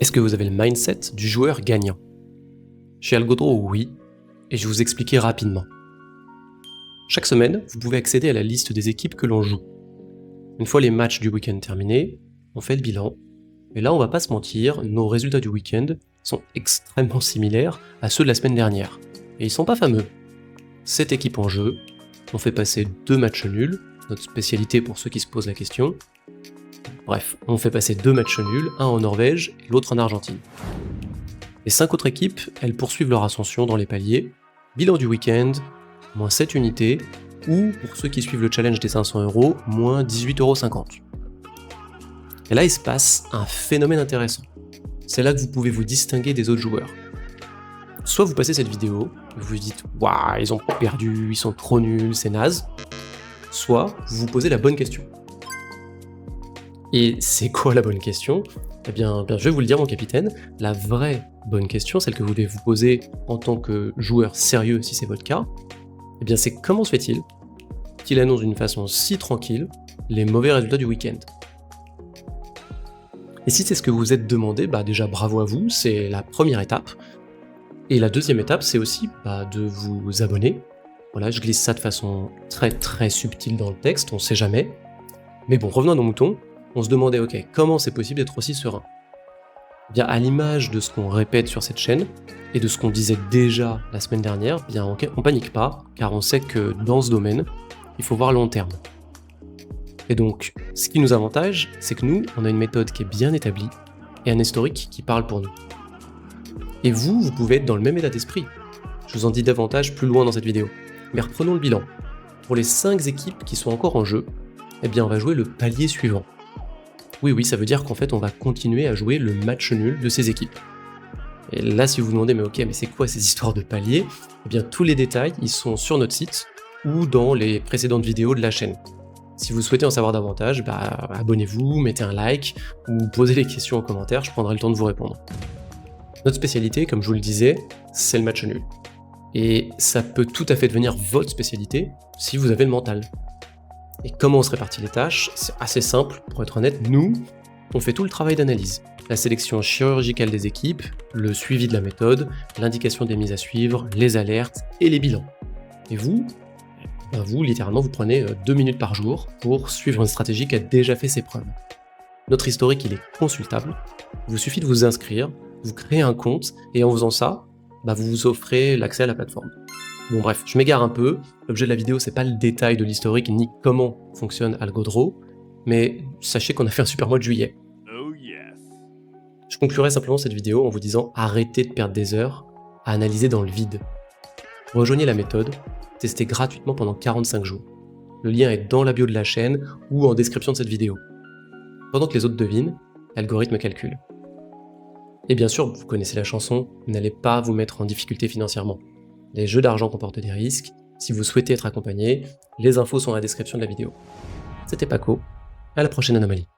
Est-ce que vous avez le mindset du joueur gagnant? Chez Algodro, oui, et je vais vous expliquer rapidement. Chaque semaine, vous pouvez accéder à la liste des équipes que l'on joue. Une fois les matchs du week-end terminés, on fait le bilan, et là on va pas se mentir, nos résultats du week-end sont extrêmement similaires à ceux de la semaine dernière. Et ils sont pas fameux. 7 équipes en jeu, on fait passer 2 matchs nuls, notre spécialité pour ceux qui se posent la question. Bref, on fait passer 2 matchs nuls, un en Norvège et l'autre en Argentine. Les 5 autres équipes, elles poursuivent leur ascension dans les paliers. Bilan du week-end, moins 7 unités, ou pour ceux qui suivent le challenge des 500€, moins 18,50€. Et là, il se passe un phénomène intéressant. C'est là que vous pouvez vous distinguer des autres joueurs. Soit vous passez cette vidéo, et vous vous dites « Waouh, ils ont perdu, ils sont trop nuls, c'est naze », soit vous vous posez la bonne question. Et c'est quoi la bonne question? Eh bien, je vais vous le dire, mon capitaine, la vraie bonne question, celle que vous devez vous poser en tant que joueur sérieux, si c'est votre cas, eh bien c'est comment se fait-il qu'il annonce d'une façon si tranquille les mauvais résultats du week-end? Et si c'est ce que vous vous êtes demandé, déjà bravo à vous, c'est la première étape. Et la deuxième étape, c'est aussi de vous abonner. Voilà, je glisse ça de façon très très subtile dans le texte, on sait jamais. Mais bon, revenons à nos moutons. On se demandait, ok, comment c'est possible d'être aussi serein? Eh bien, à l'image de ce qu'on répète sur cette chaîne, et de ce qu'on disait déjà la semaine dernière, eh bien, on panique pas, car on sait que dans ce domaine, il faut voir long terme. Et donc, ce qui nous avantage, c'est que nous, on a une méthode qui est bien établie, et un historique qui parle pour nous. Et vous pouvez être dans le même état d'esprit. Je vous en dis davantage plus loin dans cette vidéo. Mais reprenons le bilan. Pour les 5 équipes qui sont encore en jeu, eh bien, on va jouer le palier suivant. Oui, ça veut dire qu'en fait, on va continuer à jouer le match nul de ces équipes. Et là, si vous vous demandez, mais c'est quoi ces histoires de paliers? Eh bien, tous les détails, ils sont sur notre site ou dans les précédentes vidéos de la chaîne. Si vous souhaitez en savoir davantage, abonnez-vous, mettez un like ou posez les questions en commentaire, je prendrai le temps de vous répondre. Notre spécialité, comme je vous le disais, c'est le match nul. Et ça peut tout à fait devenir votre spécialité si vous avez le mental. Et comment on se répartit les tâches? C'est assez simple, pour être honnête, nous, on fait tout le travail d'analyse. La sélection chirurgicale des équipes, le suivi de la méthode, l'indication des mises à suivre, les alertes et les bilans. Et vous, littéralement, vous prenez 2 minutes par jour pour suivre une stratégie qui a déjà fait ses preuves. Notre historique, il est consultable. Il vous suffit de vous inscrire, vous créez un compte, et en faisant ça, vous vous offrez l'accès à la plateforme. Bon bref, je m'égare un peu, l'objet de la vidéo c'est pas le détail de l'historique ni comment fonctionne Algodro, mais sachez qu'on a fait un super mois de juillet. Oh yes. Je conclurai simplement cette vidéo en vous disant arrêtez de perdre des heures à analyser dans le vide. Rejoignez la méthode, testez gratuitement pendant 45 jours. Le lien est dans la bio de la chaîne ou en description de cette vidéo. Pendant que les autres devinent, l'algorithme calcule. Et bien sûr, vous connaissez la chanson, n'allez pas vous mettre en difficulté financièrement. Les jeux d'argent comportent des risques. Si vous souhaitez être accompagné, les infos sont dans la description de la vidéo. C'était Paco, à la prochaine anomalie.